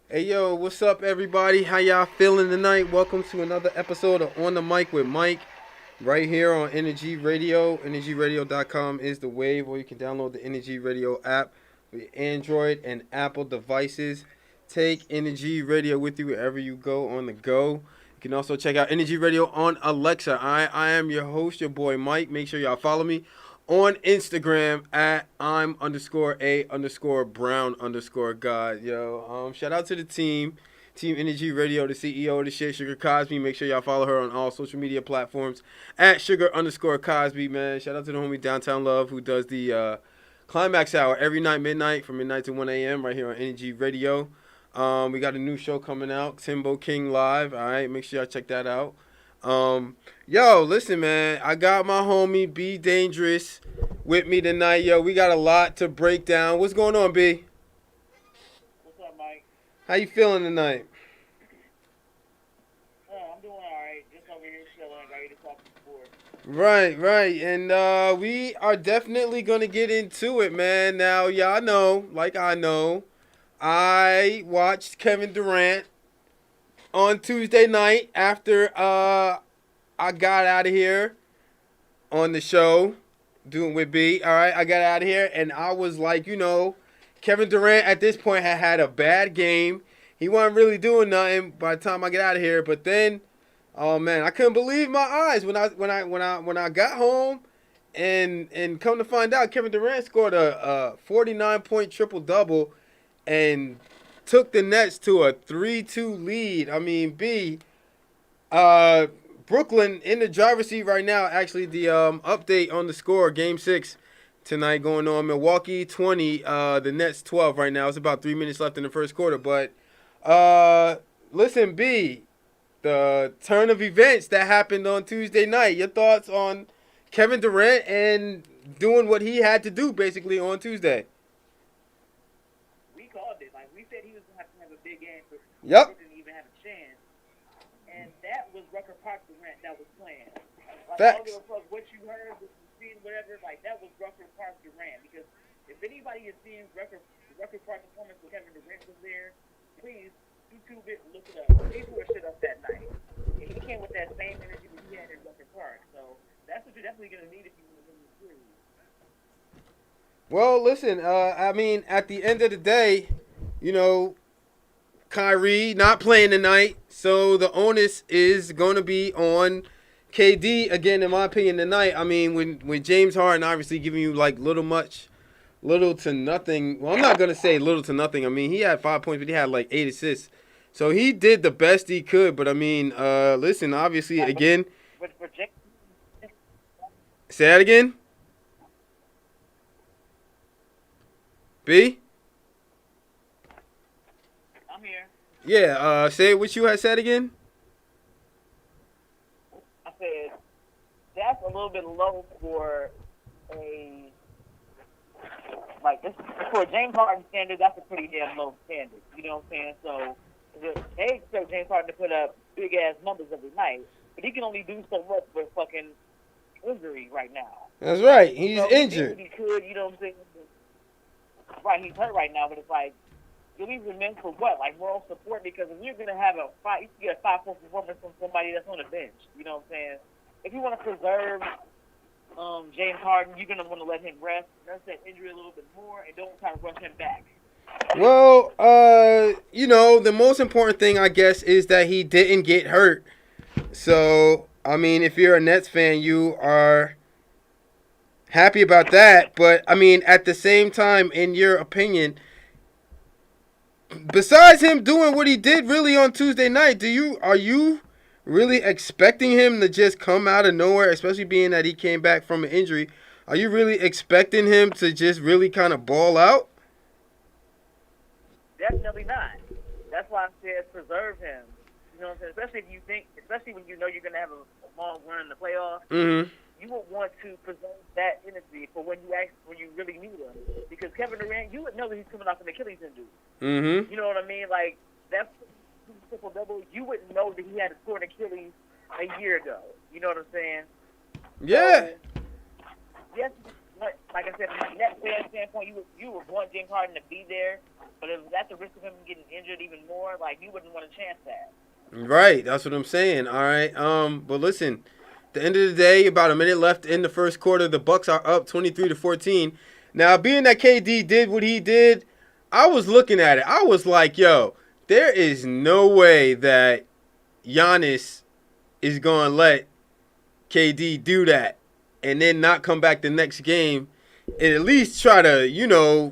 Hey yo, what's up everybody? How y'all feeling tonight? Welcome to another episode of On the Mic with Mike, right here on Energy Radio. EnergyRadio.com is the wave, or you can download the Energy Radio app for your Android and Apple devices. Take Energy Radio with you wherever you go on the go. You can also check out Energy Radio on Alexa. I am your host, your boy Mike. Make sure y'all follow me on Instagram at I'm underscore a underscore brown underscore God. Yo, shout out to the team. Team Energy Radio, the CEO of the shit, Sugar Cosby. Make sure y'all follow her on all social media platforms at Sugar underscore Cosby, man. Shout out to the homie Downtown Love who does the Climax Hour every night, midnight, from midnight to 1 a.m. right here on Energy Radio. We got a new show coming out, Timbo King Live. All right, make sure y'all check that out. Yo, listen, man. I got my homie B Dangerous with me tonight. Yo, we got a lot to break down. What's going on, B? What's up, Mike? How you feeling tonight? I'm doing all right. Just over here chilling, ready to talk sports. Right. And we are definitely going to get into it, man. Now, y'all know, like I know, I watched Kevin Durant on Tuesday night after I got out of here on the show doing with B. All right, I got out of here and I was like, Kevin Durant at this point had a bad game. He wasn't really doing nothing by the time I get out of here. But then, oh man, I couldn't believe my eyes when I got home and come to find out Kevin Durant scored a 49-point triple double and took the Nets to a 3-2 lead. I mean, Brooklyn in the driver's seat right now. Actually, the update on the score, Game 6 tonight going on. Milwaukee 20, the Nets 12 right now. It's about 3 minutes left in the first quarter. But listen, B, the turn of events that happened on Tuesday night. Your thoughts on Kevin Durant and doing what he had to do basically on Tuesday? We said he was going to have a big game, but yep. He didn't even have a chance. And that was Rucker Park Durant that was playing. Facts. What you heard, what you seen, whatever, that was Rucker Park Durant. Because if anybody is seeing Rucker Park performance when Kevin Durant was there, please YouTube it and look it up. He threw shit up that night. And he came with that same energy that he had in Rucker Park. So that's what you're definitely going to need if you want to win the series. Well, listen, I mean, at the end of the day, Kyrie not playing tonight, so the onus is going to be on KD again, in my opinion, tonight. I mean, when James Harden obviously giving you like little to nothing. Well, I'm not going to say little to nothing. I mean, he had 5 points, but he had like 8 assists. So he did the best he could. But I mean, listen, obviously, again. Say that again. B? I'm here. Yeah, say what you had said again. I said that's a little bit low for for James Harden standard. That's a pretty damn low standard. You know what I'm saying? So they expect James Harden to put up big ass numbers every night, but he can only do so much with fucking injury right now. That's right. He's injured. He could, you know what I'm saying? Right, he's hurt right now, but it's like, you leave him in for what? Like moral support? Because if you're gonna have you get a 5-point performance from somebody that's on the bench. You know what I'm saying? If you want to preserve James Harden, you're gonna want to let him rest, nurse that injury a little bit more, and don't try to rush him back. Well, the most important thing, I guess, is that he didn't get hurt. So, I mean, if you're a Nets fan, you are happy about that. But, I mean, at the same time, in your opinion, besides him doing what he did really on Tuesday night, are you really expecting him to just come out of nowhere, especially being that he came back from an injury? Are you really expecting him to just really kind of ball out? Definitely not. That's why I said preserve him. You know what I'm saying? Especially when you know you're going to have a long run in the playoffs, you would want to preserve that energy for when you really need him. Because Kevin Durant, you would know that he's coming off an Achilles injury. Mm-hmm. You know what I mean? Like, that triple-double, you wouldn't know that he had a torn Achilles a year ago. You know what I'm saying? Yeah. So, yes, like I said, from a net fan standpoint, you would want James Harden to be there, but if that's the risk of him getting injured even more, like you wouldn't want to chance that. Right, that's what I'm saying. All right. But listen, the end of the day, about a minute left in the first quarter. The Bucks are up 23-14. Now, being that KD did what he did, I was looking at it. I was like, yo, there is no way that Giannis is going to let KD do that and then not come back the next game and at least try to,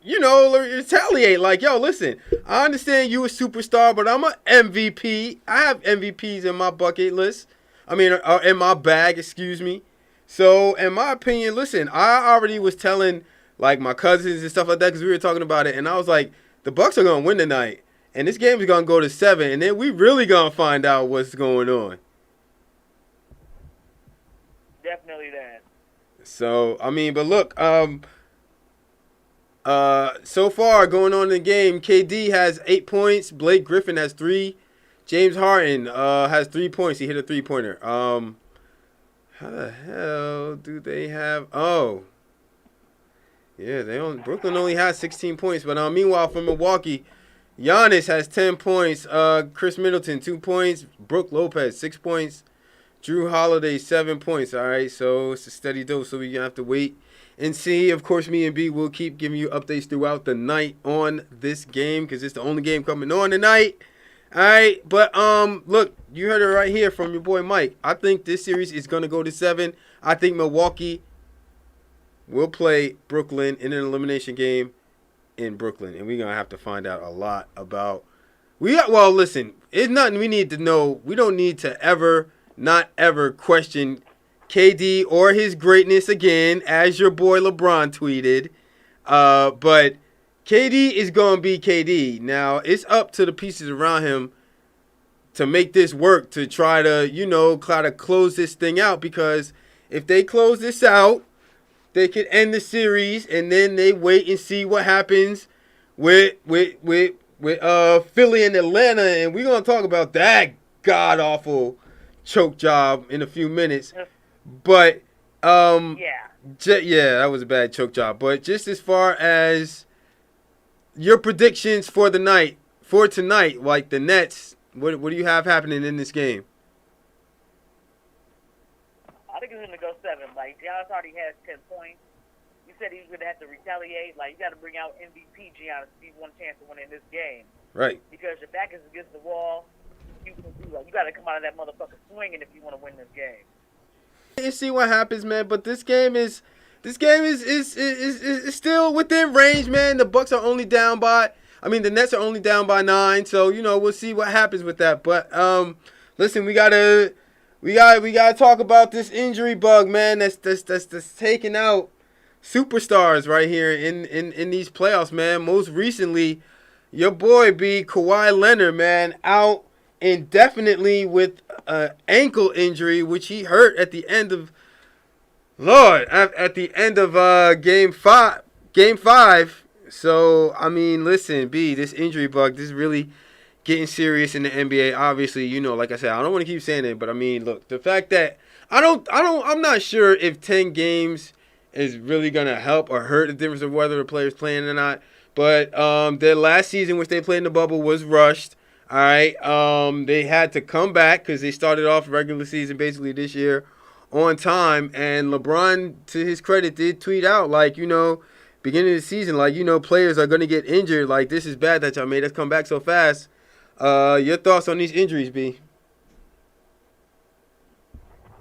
retaliate. Like, yo, listen, I understand you a superstar, but I'm a MVP. I have MVPs in my bucket list. I mean, in my bag, excuse me. So, in my opinion, listen, I already was telling, like, my cousins and stuff like that because we were talking about it, and I was like, the Bucks are going to win tonight, and this game is going to go to 7, and then we really going to find out what's going on. Definitely that. So, I mean, but look, so far going on in the game, KD has 8 points. Blake Griffin has 3. James Harden has 3 points. He hit a 3-pointer. How the hell do they have? Oh, yeah, Brooklyn only has 16 points. But meanwhile, from Milwaukee, Giannis has 10 points. Chris Middleton 2 points. Brook Lopez 6 points. Drew Holiday 7 points. All right, so it's a steady dose. So we gonna have to wait and see. Of course, me and B will keep giving you updates throughout the night on this game because it's the only game coming on tonight. All right, but look, you heard it right here from your boy Mike. I think this series is gonna go to 7. I think Milwaukee will play Brooklyn in an elimination game in Brooklyn, and we're gonna have to find out a lot about. Well, listen, it's nothing we need to know. We don't need to not ever question KD or his greatness again, as your boy LeBron tweeted. But KD is going to be KD. Now, it's up to the pieces around him to make this work, to try to close this thing out. Because if they close this out, they could end the series, and then they wait and see what happens with Philly and Atlanta. And we're going to talk about that god-awful choke job in a few minutes. But, yeah, that was a bad choke job. But just as far as your predictions for tonight, like the Nets, what do you have happening in this game? I think it's going to go 7. Like, Giannis already has 10 points. You said he was going to have to retaliate. Like, you got to bring out MVP Giannis if you want a chance to win in this game. Right. Because your back is against the wall. You got to come out of that motherfucker swinging if you want to win this game. You see what happens, man. But this game is still within range, man. The Bucks are only down by. The Nets are only down by 9. So we'll see what happens with that. But listen, we gotta talk about this injury bug, man. That's taking out superstars right here in these playoffs, man. Most recently, your boy Kawhi Leonard, man, out indefinitely with an ankle injury, which he hurt at the end of game five. So listen, this injury bug, this is really getting serious in the NBA. Obviously, like I said, I don't want to keep saying it, but look, the fact that I'm not sure if 10 games is really gonna help or hurt the difference of whether the player's playing or not. But their last season, which they played in the bubble, was rushed. All right, they had to come back because they started off regular season basically this year on time. And LeBron, to his credit, did tweet out beginning of the season, players are gonna get injured. Like, this is bad that y'all made us come back so fast. Your thoughts on these injuries, B?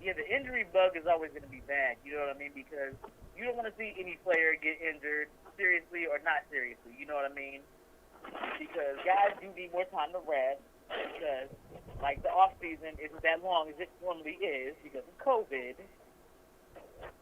Yeah, the injury bug is always going to be bad. You know what I mean? Because you don't want to see any player get injured seriously or not seriously. You know what I mean? Because guys do need more time to rest. Because, like, the off season isn't that long as it normally is because of COVID.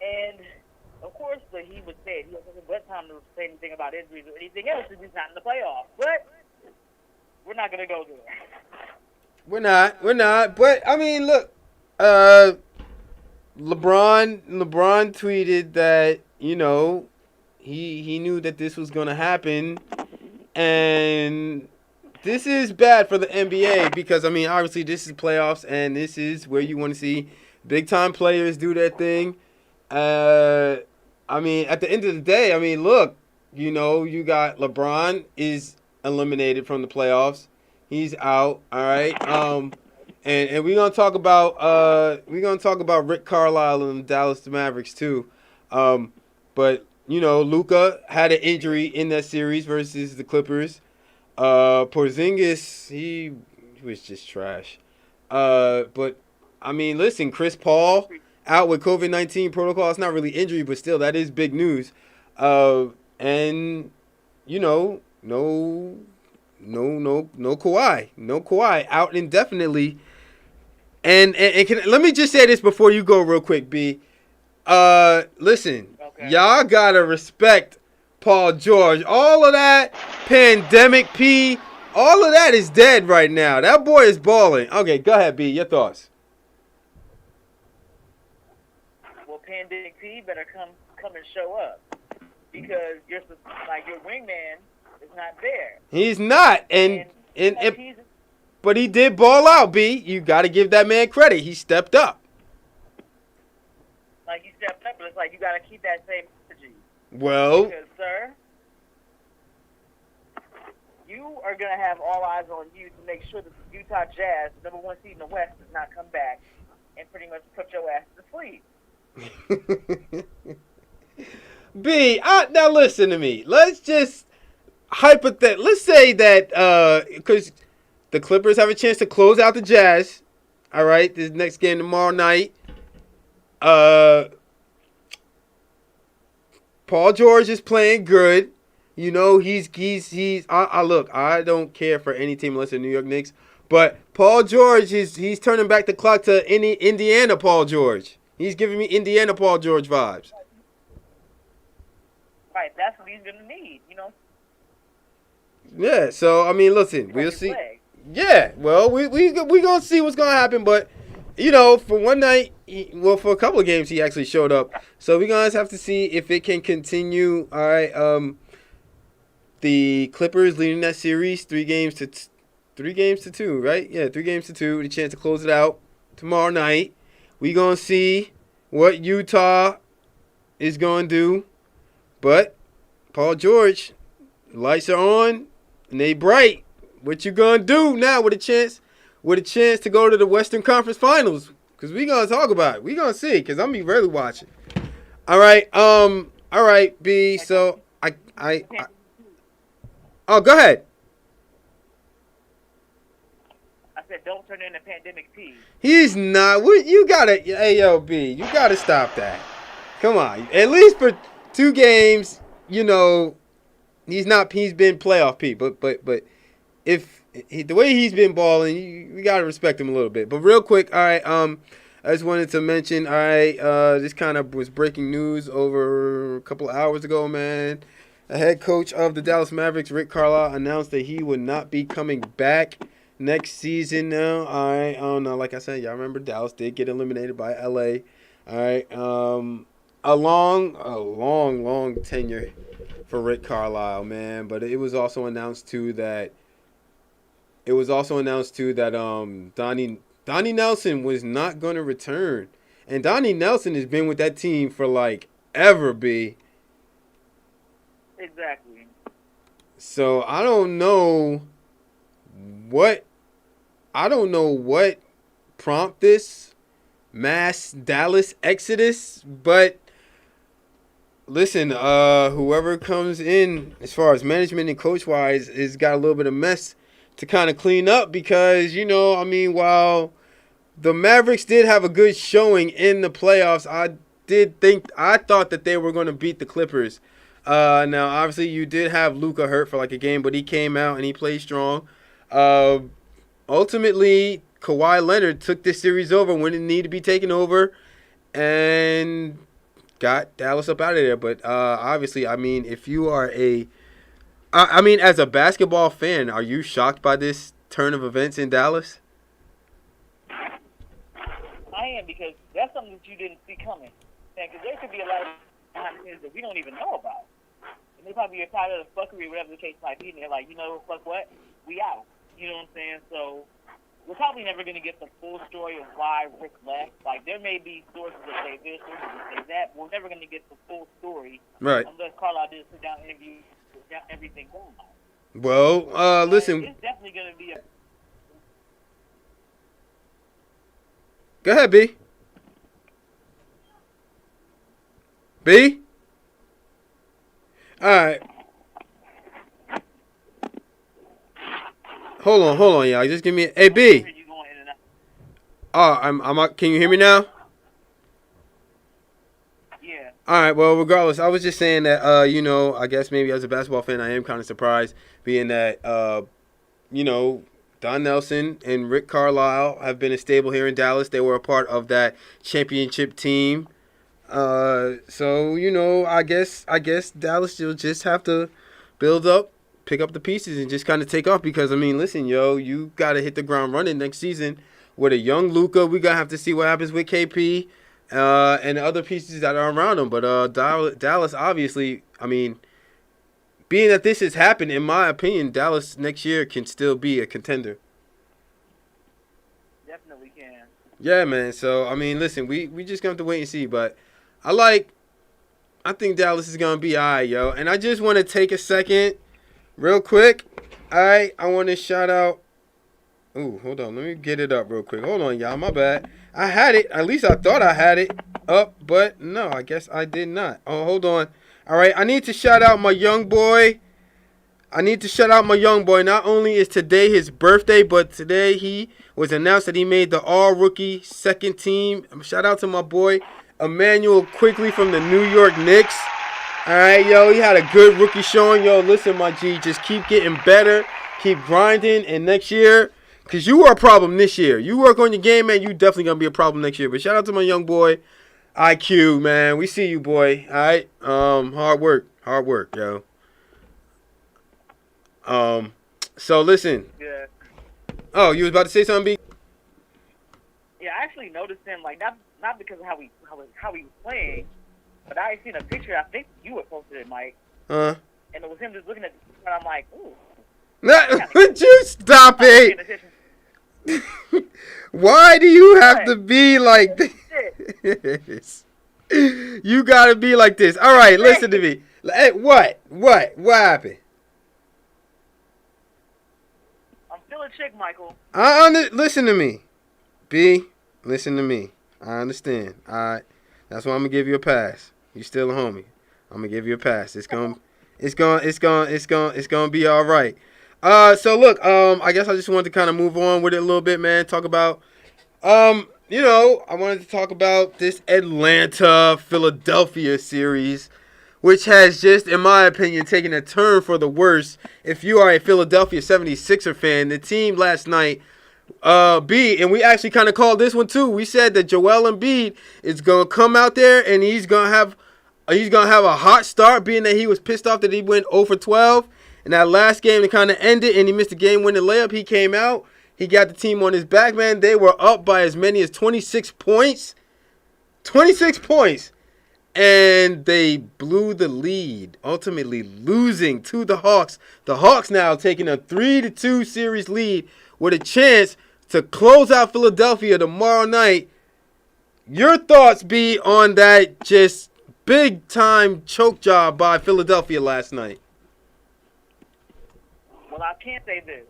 And of course, he would say he hasn't got time to say anything about injuries or anything else if he's not in the playoffs. But we're not going to go there. We're not. But, look, LeBron tweeted that, he knew that this was going to happen. And this is bad for the NBA because, obviously this is playoffs and this is where you want to see big-time players do their thing. I mean, at the end of the day, I mean, look, you got LeBron is eliminated from the playoffs. He's out. All right. And we're gonna talk about Rick Carlisle and the Dallas Mavericks too. But Luka had an injury in that series versus the Clippers. Porzingis, he was just trash. But I mean, listen, Chris Paul out with COVID-19 protocol. It's not really injury, but still, that is big news. And no Kawhi, out indefinitely. And let me just say this before you go, real quick, B. Listen, Okay. y'all gotta respect Paul George. All of that pandemic P, all of that is dead right now. That boy is balling. Okay, go ahead, B. Your thoughts. Well, Pandemic P better come and show up because your wingman is not there. He's not, and he's but he did ball out. B. You got to give that man credit. He stepped up. like he stepped up, but it's like you got to keep that same energy. Well, Because, sir, you are going to have all eyes on you to make sure that the Utah Jazz, number one seed in the West, does not come back and pretty much put your ass to sleep. B, now listen to me. Let's just let's say that because the Clippers have a chance to close out the Jazz. All right, this next game tomorrow night. Paul George is playing good. I look. I don't care for any team unless the New York Knicks. But Paul George he's turning back the clock to Indiana Paul George. He's giving me Indiana Paul George vibes. Right, that's what he's going to need, Yeah. So I mean, listen, we'll see. Yeah. Well, we gonna see what's gonna happen, but for one night, for a couple of games, he actually showed up. So we're gonna have to see if it can continue. All right. The Clippers leading that series 3-2, right? Yeah, 3-2. The chance to close it out tomorrow night. We gonna see what Utah is gonna do, but Paul George, lights are on and they bright. What you gonna do now with a chance to go to the Western Conference Finals? Because we gonna talk about it. We gonna see. Because I'm be really watching. All right. All right, B. So oh, go ahead. I said, don't turn into Pandemic P. He's not. You gotta. Hey, yo, B. You gotta stop that. Come on. At least for 2 games, he's not. He's been playoff P. But if the way he's been balling, we gotta respect him a little bit. But real quick, all right. I just wanted to mention, all right. This kind of was breaking news over a couple of hours ago, man. The head coach of the Dallas Mavericks, Rick Carlisle, announced that he would not be coming back next season now. All right. Now, like I said, y'all remember Dallas did get eliminated by LA. All right. A long tenure for Rick Carlisle, man. But it was also announced too that Donnie Nelson was not going to return. And Donnie Nelson has been with that team for like ever, B. Exactly. So I don't know what prompt this mass Dallas exodus, but listen, whoever comes in as far as management and coach wise has got a little bit of mess to kind of clean up because while the Mavericks did have a good showing in the playoffs, I thought that they were going to beat the Clippers. Now, obviously, you did have Luka hurt for like a game, but he came out and he played strong. Ultimately, Kawhi Leonard took this series over when it needed to be taken over and got Dallas up out of there. But obviously, if you are as a basketball fan, are you shocked by this turn of events in Dallas? I am, because that's something that you didn't see coming. Because there could be a lot of behind the scenes that we don't even know about. And they probably are tired of the fuckery, whatever the case might be, and they're like, fuck what? We out. You know what I'm saying? So we're probably never going to get the full story of why Rick left. Like, there may be sources that say this, sources that say that, but we're never going to get the full story Right. unless Carlisle did a sit-down interview, sit down everything going on. Well, listen. It's definitely going to be a... Go ahead, B. B? All right. Hold on, y'all. Just give me a B. Oh, I'm. Can you hear me now? Yeah. All right. Well, regardless, I was just saying that. I guess maybe as a basketball fan, I am kind of surprised, being that, Don Nelson and Rick Carlisle have been stable here in Dallas. They were a part of that championship team. I guess Dallas will just have to build up, pick up the pieces, and just kind of take off. Because, I mean, listen, you got to hit the ground running next season with a young Luka. We're going to have to see what happens with KP and the other pieces that are around him. But Dallas, obviously, I mean, being that this has happened, in my opinion, Dallas next year can still be a contender. Definitely can. Yeah, man. So, I mean, listen, we just going to have to wait and see. But I think Dallas is going to be all right, yo. And I just want to take a second real quick. All right, I want to shout out. Ooh, hold on. Let me get it up real quick. Hold on, y'all. My bad. I had it. At least I thought I had it up, but no, I guess I did not. Oh, hold on. All right, I need to shout out my young boy. Not only is today his birthday, but today he was announced that he made the all-rookie second team. Shout out to my boy, Emmanuel Quigley from the New York Knicks. All right, yo, he had a good rookie showing. Yo, listen, my G, just keep getting better. Keep grinding, and next year, because you were a problem this year. You work on your game, man, you definitely going to be a problem next year. But shout out to my young boy, IQ, man. We see you, boy. All right? Hard work, yo. So, listen. Yeah. Oh, you was about to say something, B? Yeah, I actually noticed him, like, not because of how he was playing, but I seen a picture. I think you had posted it, Mike. And it was him just looking at the and I'm like, ooh. Would you stop it? Why do you have to be like this? You gotta be like this. All right, listen to me. Hey, what happened? I'm still a chick, Michael. Listen to me, B. Listen to me. I understand. All right, that's why I'm gonna give you a pass. You still a homie. I'm gonna give you a pass. It's gonna be all right. So look, I guess I just wanted to kind of move on with it a little bit, man. Talk about, I wanted to talk about this Atlanta-Philadelphia series, which has just, in my opinion, taken a turn for the worse. If you are a Philadelphia 76er fan, the team last night, and we actually kind of called this one too. We said that Joel Embiid is gonna come out there and he's gonna have a hot start, being that he was pissed off that he went 0 for 12. In that last game, it kind of ended, and he missed a game-winning layup. He came out. He got the team on his back, man. They were up by as many as 26 points. 26 points. And they blew the lead, ultimately losing to the Hawks. The Hawks now taking a 3-2 series lead with a chance to close out Philadelphia tomorrow night. Your thoughts be on that just big-time choke job by Philadelphia last night? Well, I can't say this.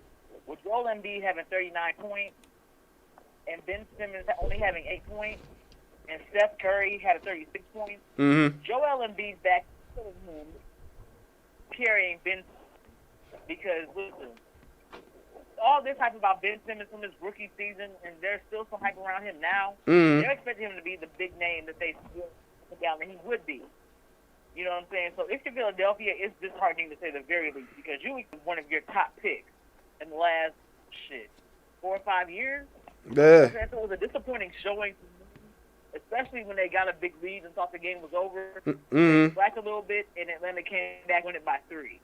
With Joel Embiid having 39 points and Ben Simmons only having 8 points and Steph Curry had 36 points, Joel Embiid's back to him carrying Ben Simmons. Because, listen, all this hype about Ben Simmons from his rookie season, and there's still some hype around him now, they're expecting him to be the big name that they put down that he would be. You know what I'm saying? So if you're Philadelphia, it's disheartening to say the very least, because you were one of your top picks in the last, 4 or 5 years. Yeah. So it was a disappointing showing, especially when they got a big lead and thought the game was over. Slacked a little bit, and Atlanta came back on it by 3.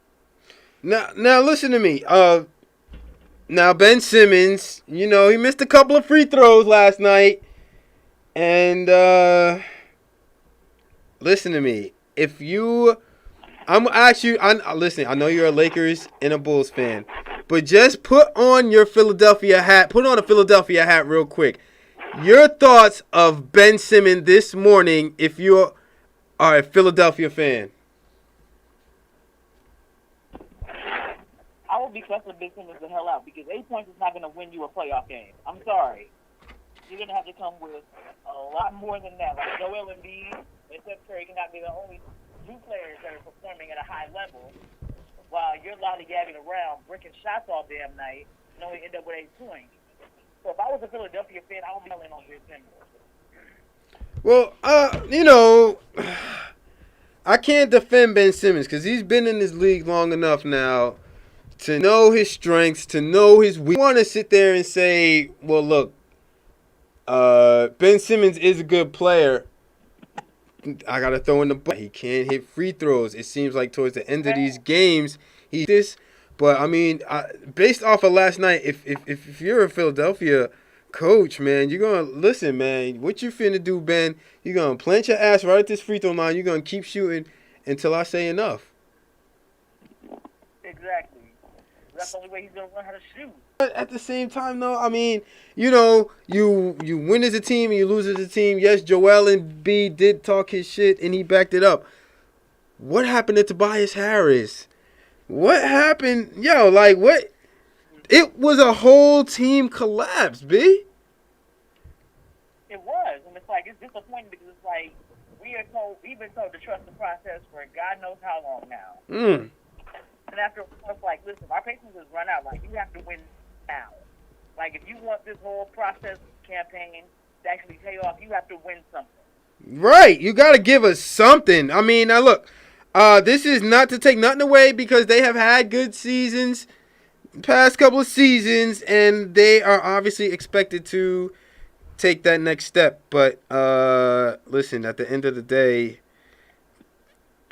Now listen to me. Now Ben Simmons, he missed a couple of free throws last night, and listen to me. I'm gonna ask you. Listen, I know you're a Lakers and a Bulls fan, but just put on your Philadelphia hat. Put on a Philadelphia hat real quick. Your thoughts of Ben Simmons this morning if you are a Philadelphia fan. I would be cussing Ben Simmons the hell out because 8 points is not going to win you a playoff game. I'm sorry. You're going to have to come with a lot more than that. Like Joel Embiid and Steph Curry cannot be the only two players that are performing at a high level while you're lollygagging around, breaking shots all damn night, and only end up with 8 points. So if I was a Philadelphia fan, I would be yelling on Ben Simmons. Well, you know, I can't defend Ben Simmons because he's been in this league long enough now to know his strengths, to know his weaknesses. I want to sit there and say, well, look, Ben Simmons is a good player. I got to throw in the butt. He can't hit free throws. It seems like towards the end of these games, he this. But, I mean, based off of last night, if you're a Philadelphia coach, man, you're going to listen, man. What you finna do, Ben, you're going to plant your ass right at this free throw line. You're going to keep shooting until I say enough. Exactly. That's the only way he's going to learn how to shoot. But at the same time, though, I mean, you know, you win as a team and you lose as a team. Yes, Joel Embiid did talk his shit, and he backed it up. What happened to Tobias Harris? What happened? Yo, like, what? It was a whole team collapse, B. It was. And it's like, it's disappointing because it's like, we've been told to trust the process for God knows how long now. And after it's like, listen, our patience has run out. Like, you have to win now. Like, if you want this whole process campaign to actually pay off, you have to win something. Right. You got to give us something. I mean, now look, this is not to take nothing away because they have had good seasons, past couple of seasons, and they are obviously expected to take that next step. But listen, at the end of the day,